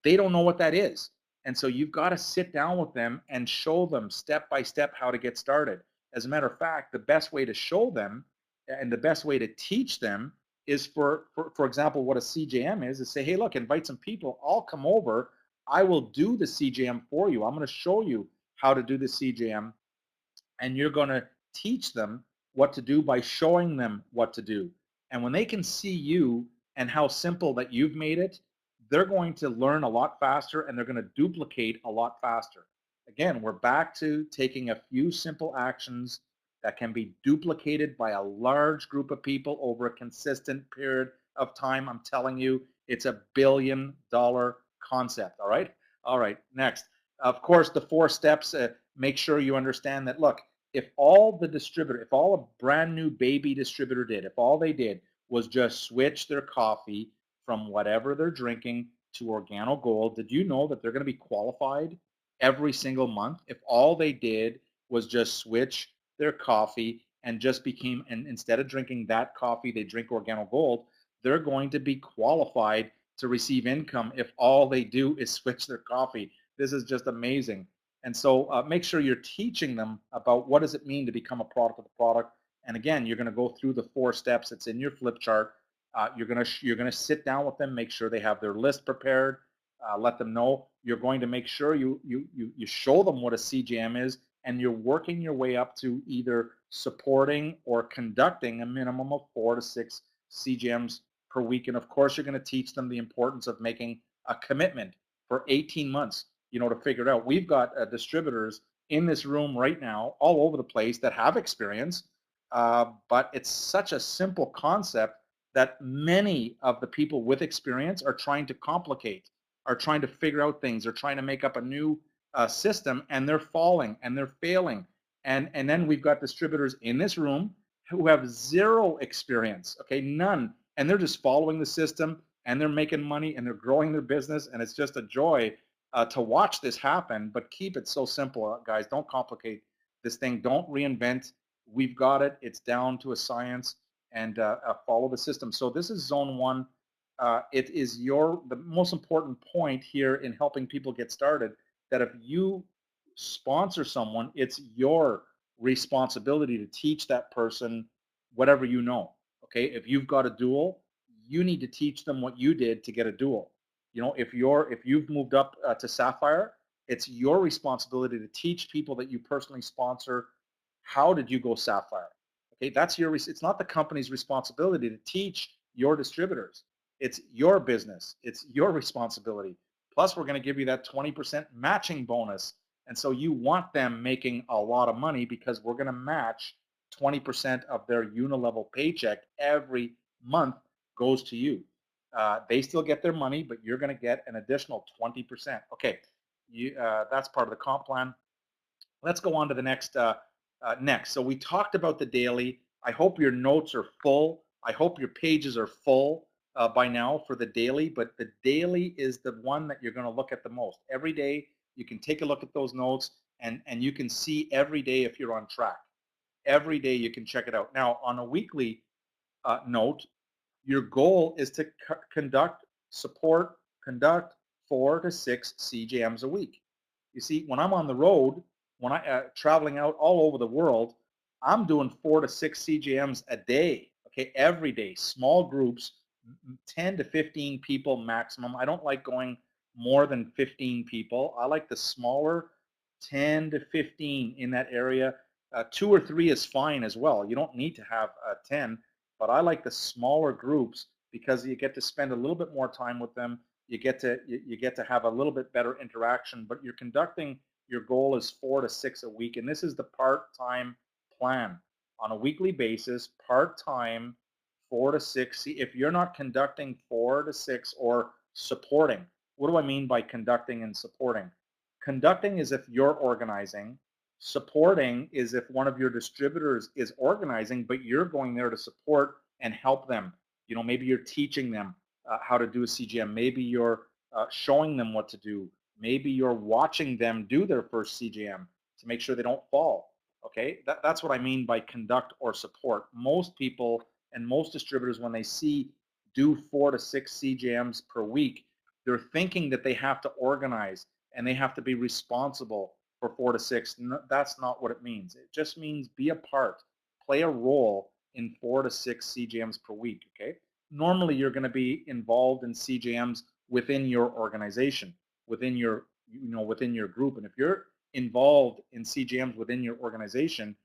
They don't know what that is. And so you've got to sit down with them and show them step by step how to get started. As a matter of fact, the best way to show them and the best way to teach them is for example, what a CJM is say, hey, look, invite some people. I'll come over. I will do the CJM for you. I'm going to show you how to do the CJM, and you're going to teach them what to do by showing them what to do. And when they can see you and how simple that you've made it, they're going to learn a lot faster and they're going to duplicate a lot faster. Again, we're back to taking a few simple actions that can be duplicated by a large group of people over a consistent period of time. I'm telling you, it's $1 billion concept. All right. All right. Next, of course, the 4 steps. Make sure you understand that. Look, if all a brand new baby distributor did, if all they did was just switch their coffee from whatever they're drinking to Organo Gold, did you know that they're going to be qualified every single month? If all they did was just switch their coffee and just became, and instead of drinking that coffee, they drink Organo Gold, they're going to be qualified to receive income if all they do is switch their coffee. This is just amazing. And so make sure you're teaching them about what does it mean to become a product of the product. And again, you're going to go through the 4 steps. It's in your flip chart. You're going to sit down with them, make sure they have their list prepared. Let them know. You're going to make sure you show them what a CGM is, and you're working your way up to either supporting or conducting a minimum of 4 to 6 CGMs per week. And of course, you're going to teach them the importance of making a commitment for 18 months, to figure it out. We've got distributors in this room right now all over the place that have experience, but it's such a simple concept that many of the people with experience are trying to complicate, are trying to figure out things, are trying to make up a new system, and they're falling and they're failing. And then we've got distributors in this room who have 0 experience, okay, none, and they're just following the system and they're making money and they're growing their business, and it's just a joy to watch this happen. But keep it so simple, guys. Don't complicate this thing. Don't reinvent. We've got it. It's down to a science, and follow the system. So this is zone 1. It is the most important point here in helping people get started, that if you sponsor someone, it's your responsibility to teach that person whatever you know. Okay, if you've got a dual, you need to teach them what you did to get a dual. If you've moved up to Sapphire, it's your responsibility to teach people that you personally sponsor, how did you go Sapphire. Okay, it's not the company's responsibility to teach your distributors. It's your business. It's your responsibility. Plus, we're going to give you that 20% matching bonus. And so you want them making a lot of money, because we're going to match 20% of their unilevel paycheck every month goes to you. They still get their money, but you're going to get an additional 20%. Okay, that's part of the comp plan. Let's go on to the next. Next, so we talked about the daily. I hope your notes are full. I hope your pages are full by now for the daily, but the daily is the one that you're going to look at the most. Every day, you can take a look at those notes, and you can see every day if you're on track. Every day you can check it out. Now, on a weekly note, your goal is to conduct 4 to 6 CJMs a week. You see, when I'm on the road, when I traveling out all over the world, I'm doing 4 to 6 CJMs a day. Okay, every day, small groups, 10 to 15 people maximum. I don't like going more than 15 people. I like the smaller, 10 to 15 in that area. 2 or 3 is fine as well. You don't need to have 10, but I like the smaller groups because you get to spend a little bit more time with them. you get to have a little bit better interaction, but you're conducting, your goal is 4 to 6 a week, and this is the part-time plan on a weekly basis, part-time, 4 to 6. See, if you're not conducting 4 to 6 or supporting, what do I mean by conducting and supporting? Conducting is if you're organizing. Supporting is if one of your distributors is organizing, but you're going there to support and help them. You know, maybe you're teaching them how to do a CGM. Maybe you're showing them what to do. Maybe you're watching them do their first CGM to make sure they don't fall. Okay, that's what I mean by conduct or support. Most people and most distributors, when they see do 4 to 6 CGMs per week, they're thinking that they have to organize and they have to be responsible for 4 to 6. That's not what it means. It just means be a part, play a role in 4 to 6 CGMs per week. Okay. Normally, you're going to be involved in CGMs within your organization, within your within your group, and if you're involved in CGMs within your organization,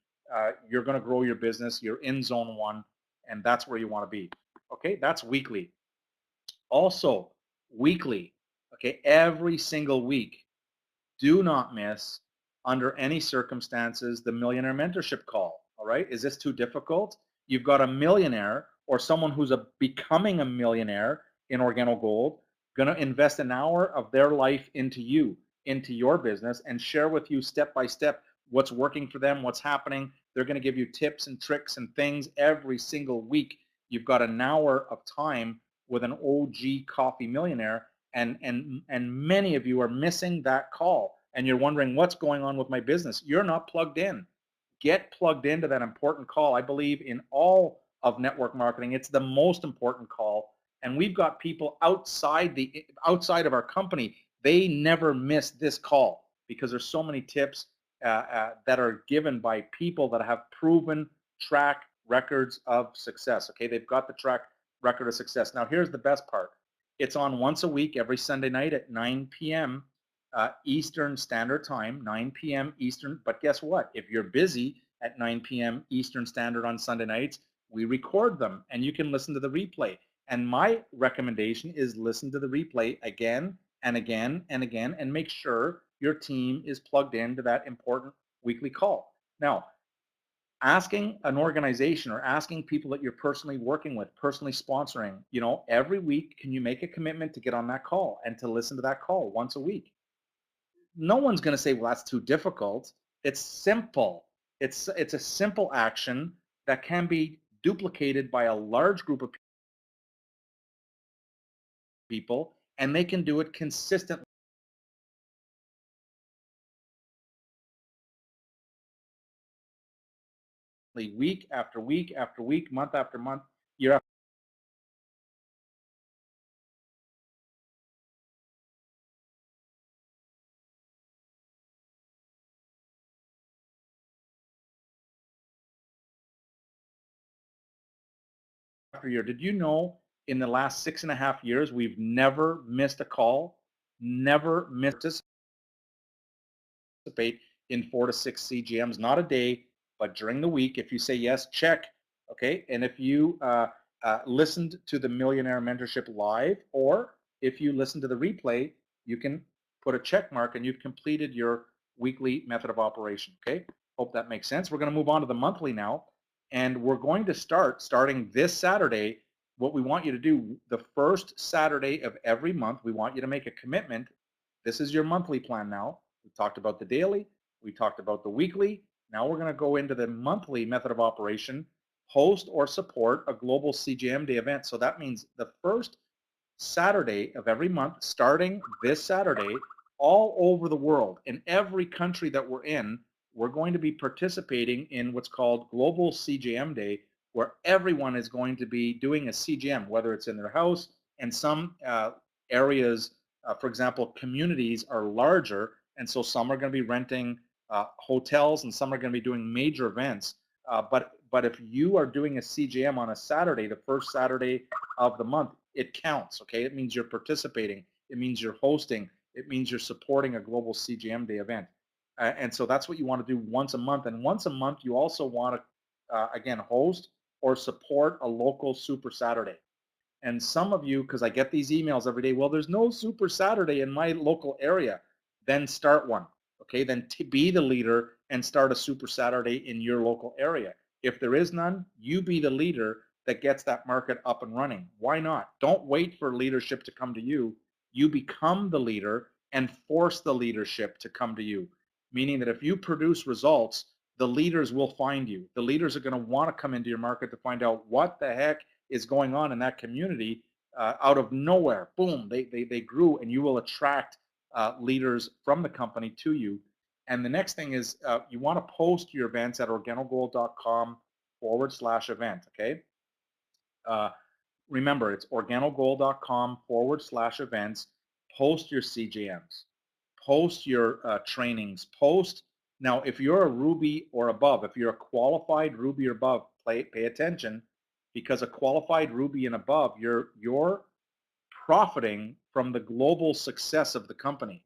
you're going to grow your business. You're in zone 1, and that's where you want to be. Okay, that's weekly. Also, weekly. Okay, every single week. Do not miss, under any circumstances, the Millionaire Mentorship Call. All right, is this too difficult? You've got a millionaire or someone who's becoming a millionaire in OrganoGold, going to invest an hour of their life into you, into your business, and share with you step by step what's working for them, what's happening. They're going to give you tips and tricks and things every single week. You've got an hour of time with an OG coffee millionaire, and many of you are missing that call, and you're wondering what's going on with my business. You're not plugged in. Get plugged into that important call. I believe in all of network marketing, it's the most important call, and we've got people outside of our company. They never miss this call because there's so many tips that are given by people that have proven track records of success. Okay, they've got the track record of success. Now, here's the best part. It's on once a week, every Sunday night at 9 p.m. Eastern Standard Time, 9 p.m. Eastern. But guess what? If you're busy at 9 p.m. Eastern Standard on Sunday nights, we record them and you can listen to the replay. And my recommendation is listen to the replay again and again and again, and make sure your team is plugged into that important weekly call. Now, asking an organization or asking people that you're personally working with, personally sponsoring, every week, can you make a commitment to get on that call and to listen to that call once a week? No one's going to say, well, that's too difficult. It's simple. It's a simple action that can be duplicated by a large group of people, and they can do it consistently, week after week after week, month after month, year after year. Did you know in the last 6.5 years, we've never missed a call, never missed participate in 4 to 6 CGMs, not a day, but during the week. If you say yes, check. Okay, and if you listened to the Millionaire Mentorship live, or if you listen to the replay, you can put a check mark and you've completed your weekly method of operation. Okay, hope that makes sense. We're going to move on to the monthly now, and we're going to starting this Saturday. What we want you to do, the first Saturday of every month, we want you to make a commitment. This is your monthly plan now. We talked about the daily, we talked about the weekly. Now we're going to go into the monthly method of operation. Host or support a global CGM day event. So that means the first Saturday of every month, starting this Saturday, all over the world, in every country that we're in, we're going to be participating in what's called Global CGM Day, where everyone is going to be doing a CGM, whether it's in their house, and some areas, for example, communities are larger, and so some are going to be renting hotels, and some are going to be doing major events. But if you are doing a CGM on a Saturday, the first Saturday of the month, it counts. Okay, it means you're participating. It means you're hosting. It means you're supporting a global CGM Day event. And so that's what you want to do once a month. And once a month, you also want to, again, host or support a local Super Saturday. And some of you, because I get these emails every day, well, there's no Super Saturday in my local area. Then start one. Okay, then be the leader and start a Super Saturday in your local area. If there is none, you be the leader that gets that market up and running. Why not? Don't wait for leadership to come to you. You become the leader and force the leadership to come to you. Meaning that if you produce results, the leaders will find you. The leaders are going to want to come into your market to find out what the heck is going on in that community. Out of nowhere, boom, they grew, and you will attract leaders from the company to you. And the next thing is you want to post your events at organogold.com/event. Okay. Uh, remember, it's organogold.com/events. Post your CJMs, post your trainings, post. Now, if you're a Ruby or above, if you're a qualified Ruby or above, pay attention, because a qualified Ruby and above, you're profiting from the global success of the company.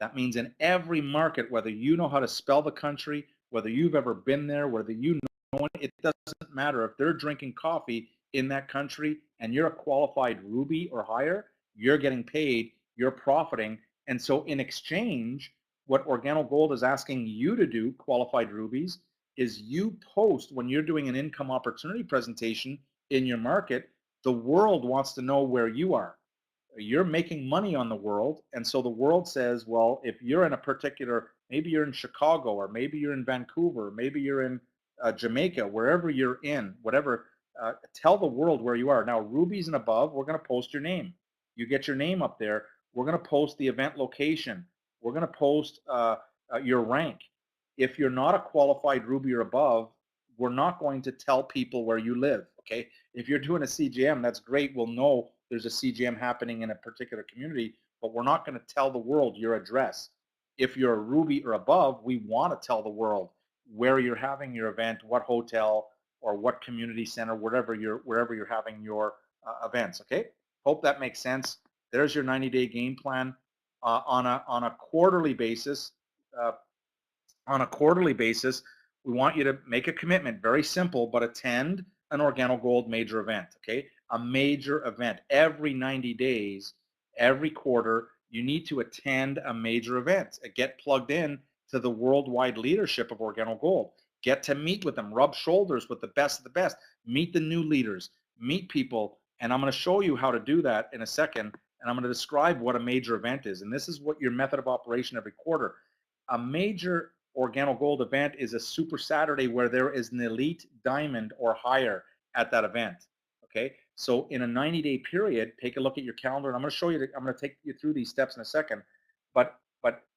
That means in every market, whether you know how to spell the country, whether you've ever been there, whether you know it, doesn't matter. If they're drinking coffee in that country and you're a qualified Ruby or higher, you're getting paid, you're profiting. And so in exchange, what OrganoGold is asking you to do, qualified Rubies, is you post when you're doing an income opportunity presentation in your market, the world wants to know where you are. You're making money on the world, and so the world says, well, if you're in a particular, maybe you're in Chicago, or maybe you're in Vancouver, maybe you're in Jamaica, wherever you're in, whatever, tell the world where you are. Now, Rubies and above, we're going to post your name. You get your name up there. We're going to post the event location. We're going to post your rank. If you're not a qualified Ruby or above, we're not going to tell people where you live, okay? If you're doing a CGM, that's great. We'll know there's a CGM happening in a particular community, but we're not going to tell the world your address. If you're a Ruby or above, we want to tell the world where you're having your event, what hotel or what community center, wherever you're having your events. Okay, hope that makes sense. There's your 90-day game plan on a quarterly basis. Uh, we want you to make a commitment. Very simple, but attend an OrganoGold major event. Okay, a major event every 90 days, every quarter. You need to attend a major event. Get plugged in to the worldwide leadership of OrganoGold. Get to meet with them, rub shoulders with the best of the best, meet the new leaders, meet people, and I'm going to show you how to do that in a second, and I'm going to describe what a major event is, and this is what your method of operation every quarter. A major OrganoGold event is a Super Saturday where there is an elite diamond or higher at that event. Okay, so in a 90-day period, take a look at your calendar, and I'm going to show you. I'm going to take you through these steps in a second, but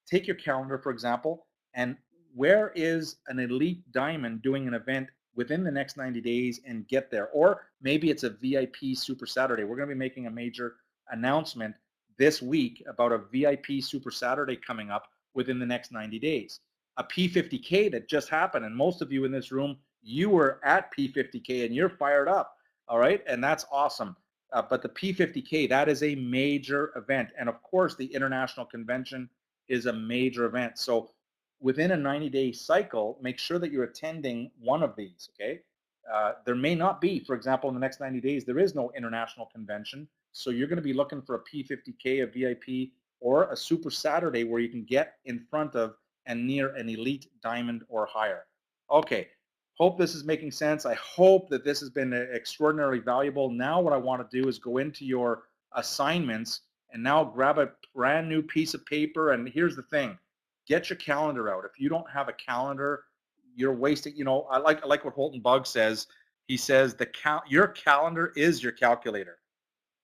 take your calendar, for example, and where is an elite diamond doing an event within the next 90 days and get there? Or maybe it's a VIP Super Saturday. We're going to be making a major announcement this week about a VIP Super Saturday coming up within the next 90 days. A P50K that just happened, and most of you in this room, you were at P50K and you're fired up, all right? And that's awesome. But the P50K, that is a major event. And of course, the International Convention is a major event. So within a 90-day cycle, make sure that you're attending one of these, okay? There may not be, for example, in the next 90 days, there is no international convention. So you're going to be looking for a P50K, a VIP, or a Super Saturday where you can get in front of and near an elite diamond or higher. Okay, hope this is making sense. I hope that this has been extraordinarily valuable. Now what I want to do is go into your assignments and now grab a brand new piece of paper. And here's the thing, get your calendar out. If you don't have a calendar, you're wasting, you know, I like what Holton Bugg says. He says your calendar is your calculator.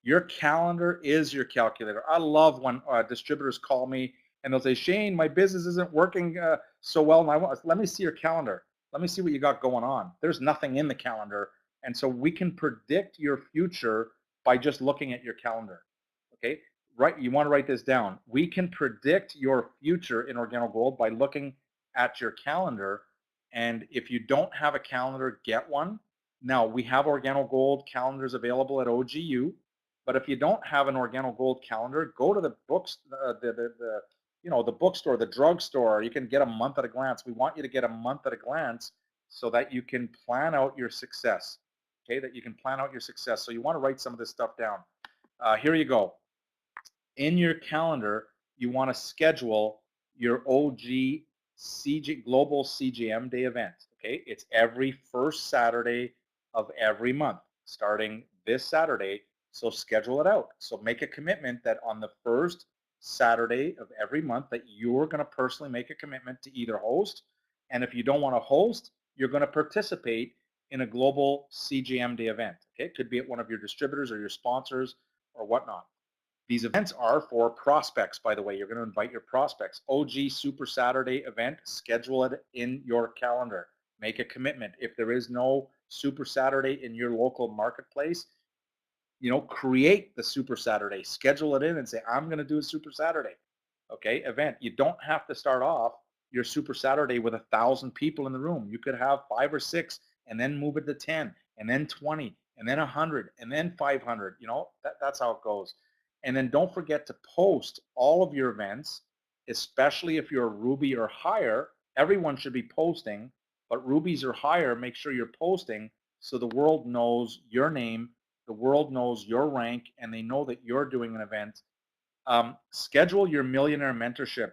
Your calendar is your calculator. I love when distributors call me and they'll say, Shane, my business isn't working so well. And let me see your calendar. Let me see what you got going on. There's nothing in the calendar. And so we can predict your future by just looking at your calendar. Okay, right? You want to write this down. We can predict your future in OrganoGold by looking at your calendar. And if you don't have a calendar, get one. Now, we have OrganoGold calendars available at OGU. But if you don't have an OrganoGold calendar, go to the books, the bookstore, the drugstore. You can get a month at a glance. We want you to get a month at a glance so that you can plan out your success. okay, that you can plan out your success. So you want to write some of this stuff down. Here you go. In your calendar, you want to schedule your OG Global CGM Day event. Okay, it's every first Saturday of every month, starting this Saturday. So schedule it out. So make a commitment that on the first Saturday of every month that you're going to personally make a commitment to either host, and if you don't want to host, you're going to participate in a global CGM Day event. Okay, it could be at one of your distributors or your sponsors or whatnot. These events are for prospects, by the way. You're going to invite your prospects. OG Super Saturday event, schedule it in your calendar. Make a commitment. If there is no Super Saturday in your local marketplace, create the Super Saturday. Schedule it in and say, I'm going to do a Super Saturday, okay, event. You don't have to start off your Super Saturday with 1,000 people in the room. You could have 5 or 6 and then move it to 10 and then 20 and then 100 and then 500. That's how it goes. And then don't forget to post all of your events, especially if you're a Ruby or higher. Everyone should be posting, but Rubies or higher, make sure you're posting so the world knows your name, the world knows your rank, and they know that you're doing an event. Schedule your millionaire mentorship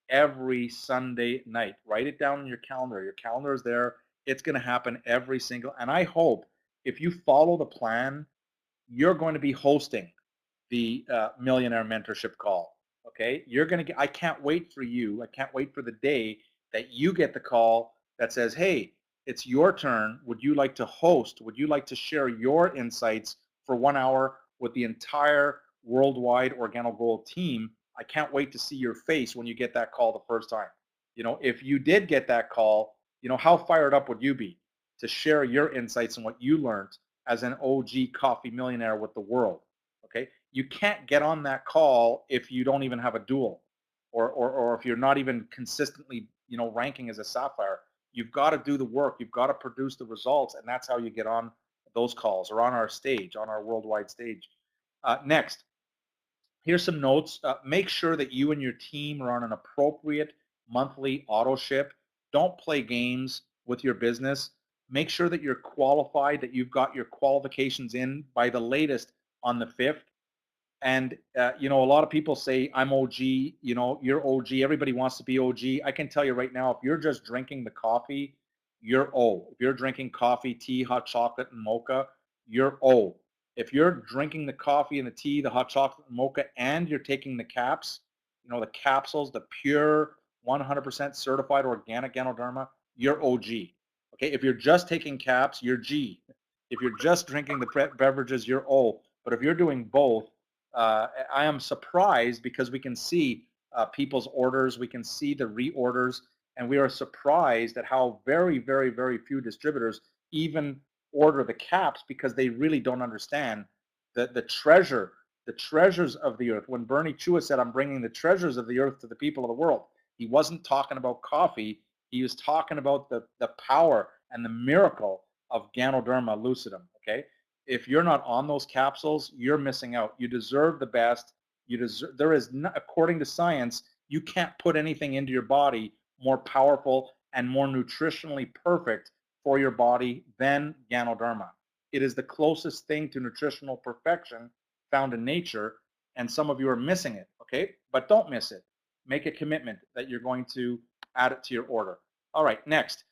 every Sunday night. Write it down in your calendar. Your calendar is there. It's going to happen every single, and I hope if you follow the plan, you're going to be hosting the millionaire mentorship call. Okay, you're going to get, I can't wait for you. I can't wait for the day that you get the call that says, hey, it's your turn. Would you like to host? Would you like to share your insights for 1 hour with the entire worldwide OrganoGold team? I can't wait to see your face when you get that call the first time. If you did get that call, how fired up would you be to share your insights and what you learned as an OG coffee millionaire with the world? Okay, you can't get on that call if you don't even have a dual, or if you're not even consistently ranking as a sapphire. You've got to do the work. You've got to produce the results, and that's how you get on those calls or on our stage, on our worldwide stage. Next, here's some notes. Make sure that you and your team are on an appropriate monthly auto ship. Don't play games with your business. Make sure that you're qualified, that you've got your qualifications in by the latest on the 5th. And, a lot of people say, I'm OG, you're OG. Everybody wants to be OG. I can tell you right now, if you're just drinking the coffee, you're O. If you're drinking coffee, tea, hot chocolate, and mocha, you're O. If you're drinking the coffee and the tea, the hot chocolate and mocha, and you're taking the caps, the capsules, the pure 100% certified organic Ganoderma, you're OG. Okay, if you're just taking caps, you're G. If you're just drinking the beverages, you're O. But if you're doing both, I am surprised because we can see people's orders, we can see the reorders, and we are surprised at how very, very, very few distributors even order the caps because they really don't understand the treasures of the earth. When Bernie Chua said, I'm bringing the treasures of the earth to the people of the world, he wasn't talking about coffee. He was talking about the power and the miracle of Ganoderma lucidum, okay? If you're not on those capsules, you're missing out. You deserve the best. There is not, according to science, you can't put anything into your body more powerful and more nutritionally perfect for your body than Ganoderma. It is the closest thing to nutritional perfection found in nature, and some of you are missing it, okay? But don't miss it. Make a commitment that you're going to add it to your order. All right, next.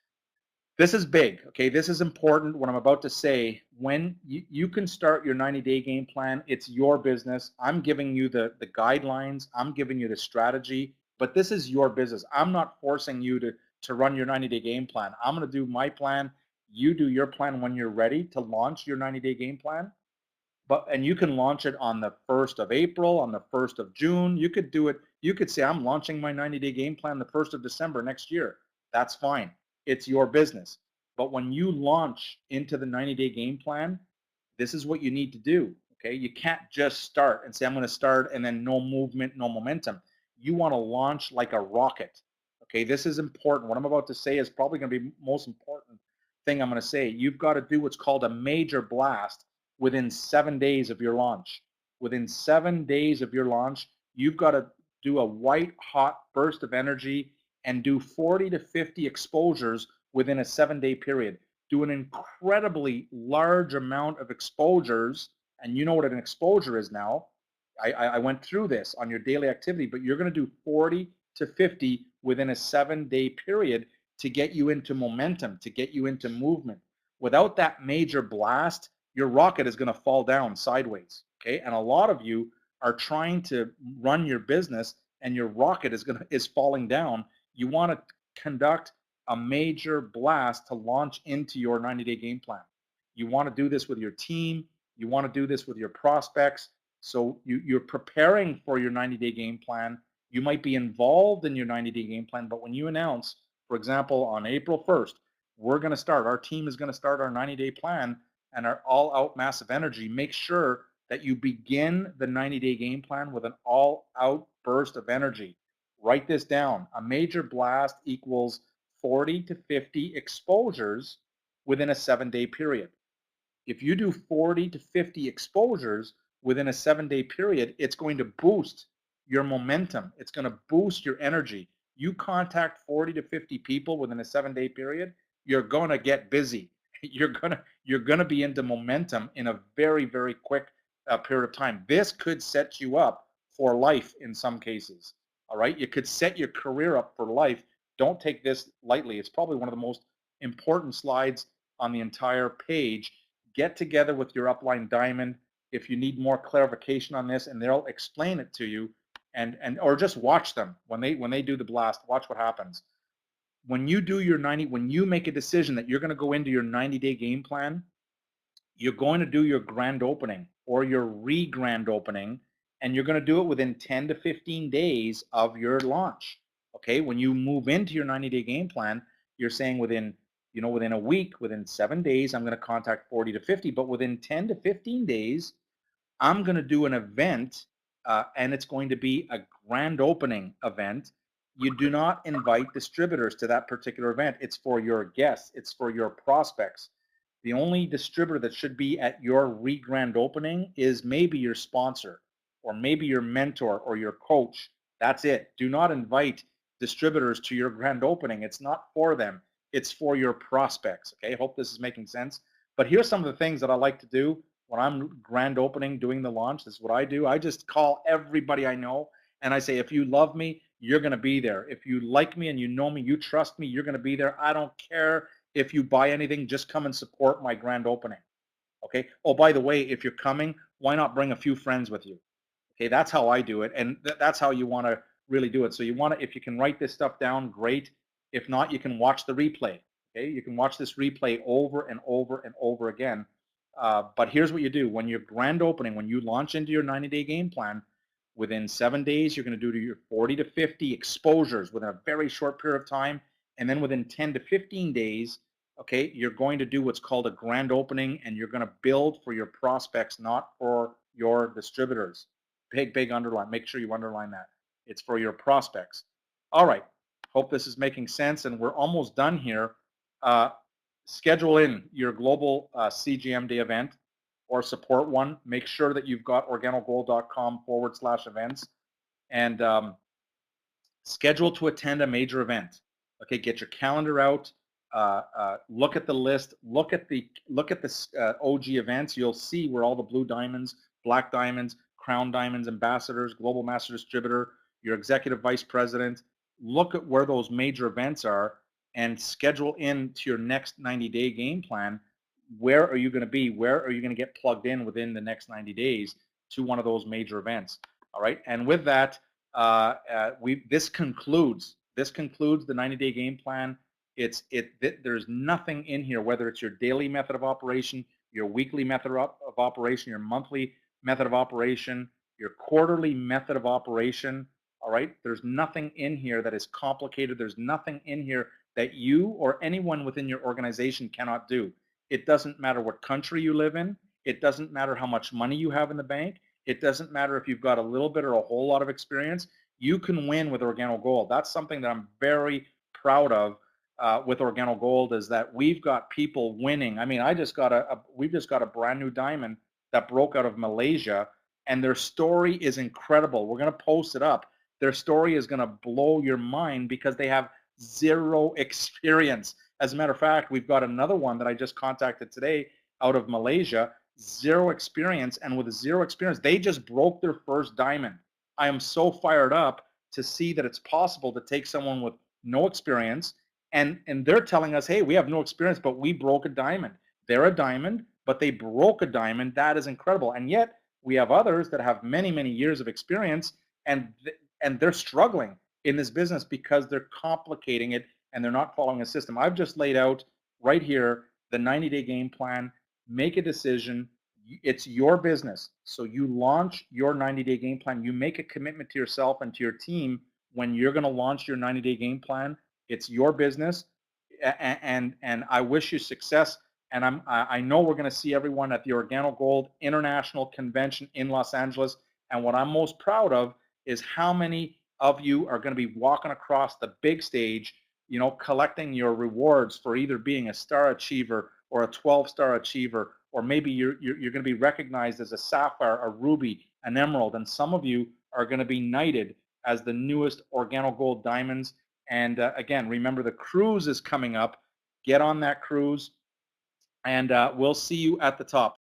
This is big, okay? This is important, what I'm about to say. When you can start your 90-day game plan, it's your business. I'm giving you the guidelines. I'm giving you the strategy, but this is your business. I'm not forcing you to run your 90-day game plan. I'm going to do my plan. You do your plan when you're ready to launch your 90-day game plan. And you can launch it on the 1st of April, on the 1st of June. You could do it. You could say, I'm launching my 90-day game plan the 1st of December next year. That's fine. It's your business. But when you launch into the 90-day game plan, this is what you need to do, okay? You can't just start and say, I'm going to start and then no movement, no momentum. You want to launch like a rocket, okay? This is important. What I'm about to say is probably going to be the most important thing I'm going to say. You've got to do what's called a major blast within 7 days of your launch. Within 7 days of your launch, you've got to do a white hot burst of energy and do 40 to 50 exposures within a 7-day period. do an incredibly large amount of exposures, and you know what an exposure is now. I went through this on your daily activity, but you're going to do 40 to 50 within a 7-day period to get you into momentum, to get you into movement. Without that major blast, your rocket is going to fall down sideways. Okay, and a lot of you are trying to run your business, and your rocket is falling down. You want to conduct a major blast to launch into your 90-day game plan. You want to do this with your team. You want to do this with your prospects. So you're preparing for your 90-day game plan. You might be involved in your 90-day game plan, but when you announce, for example, on April 1st, our team is going to start our 90-day plan and our all-out massive energy, make sure that you begin the 90-day game plan with an all-out burst of energy. Write this down. A major blast equals 40 to 50 exposures within a 7-day period. If you do 40 to 50 exposures within a 7-day period, it's going to boost your momentum. It's going to boost your energy. You contact 40 to 50 people within a 7-day period, you're going to get busy. You're going to be into momentum in a very, very quick period of time. This could set you up for life in some cases. All right, you could set your career up for life. Don't take this lightly. It's probably one of the most important slides on the entire page. Get together with your upline diamond if you need more clarification on this, and they'll explain it to you, and or just watch them when they do the blast. Watch what happens when you do your 90. When you make a decision that you're going to go into your 90-day game plan, you're going to do your grand opening or your re-grand opening, and you're going to do it within 10 to 15 days of your launch. Okay, when you move into your 90-day game plan, you're saying within a week, within 7 days, I'm going to contact 40 to 50, but within 10 to 15 days, I'm going to do an event, and it's going to be a grand opening event. You do not invite distributors to that particular event. It's for your guests. It's for your prospects. The only distributor that should be at your re-grand opening is maybe your sponsor or maybe your mentor or your coach. That's it. Do not invite distributors to your grand opening. It's not for them. It's for your prospects. Okay, hope this is making sense. But here's some of the things that I like to do when I'm grand opening, doing the launch. This is what I do. I just call everybody I know and I say, if you love me, you're going to be there. If you like me and you know me, you trust me, you're going to be there. I don't care if you buy anything, just come and support my grand opening. Okay. Oh, by the way, if you're coming, why not bring a few friends with you? Okay, that's how I do it, and that's how you want to really do it. So you want to, if you can write this stuff down, great. If not, you can watch the replay. Okay, you can watch this replay over and over and over again. But here's what you do when you're grand opening, when you launch into your 90-day game plan. Within 7 days, you're going to do your 40 to 50 exposures within a very short period of time, and then within 10 to 15 days, okay, you're going to do what's called a grand opening, and you're going to build for your prospects, not for your distributors. Big underline. Make sure you underline that. It's for your prospects. All right. Hope this is making sense, and we're almost done here. Schedule in your global CGM Day event or support one. Make sure that you've got organogold.com/events and schedule to attend a major event. Okay, get your calendar out. Look at the list. Look at the OG events. You'll see where all the blue diamonds, black diamonds, crown diamonds, ambassadors, global master distributor, your executive vice president. Look at where those major events are and schedule into your next 90-day game plan. Where are you going to be? Where are you going to get plugged in within the next 90 days to one of those major events? All right. And with that, this concludes the 90-day game plan. There's nothing in here, whether it's your daily method of operation, your weekly method of operation, your monthly method of operation, your quarterly method of operation. All right, there's nothing in here that is complicated. There's nothing in here that you or anyone within your organization cannot do. It doesn't matter what country you live in. It doesn't matter how much money you have in the bank. It doesn't matter if you've got a little bit or a whole lot of experience. You can win with OrganoGold. That's something that I'm very proud of with OrganoGold, is that we've got people winning. I mean, we've just got a brand new diamond that broke out of Malaysia, and their story is incredible. We're going to post it up. Their story is going to blow your mind because they have zero experience. As a matter of fact, we've got another one that I just contacted today out of Malaysia, zero experience, and with zero experience, they just broke their first diamond. I am so fired up to see that it's possible to take someone with no experience, and they're telling us, hey, we have no experience, but we broke a diamond. They're a diamond, but they broke a diamond. That is incredible. And yet we have others that have many, many years of experience, and they're struggling in this business because they're complicating it and they're not following a system. I've just laid out right here the 90-day game plan. Make a decision. It's your business. So you launch your 90-day game plan. You make a commitment to yourself and to your team when you're going to launch your 90-day game plan. It's your business, and I wish you success. And I know we're going to see everyone at the OrganoGold International Convention in Los Angeles. And what I'm most proud of is how many of you are going to be walking across the big stage, you know, collecting your rewards for either being a star achiever or a 12-star achiever, or maybe you're going to be recognized as a sapphire, a ruby, an emerald, and some of you are going to be knighted as the newest OrganoGold diamonds. And again, remember the cruise is coming up. Get on that cruise, and we'll see you at the top.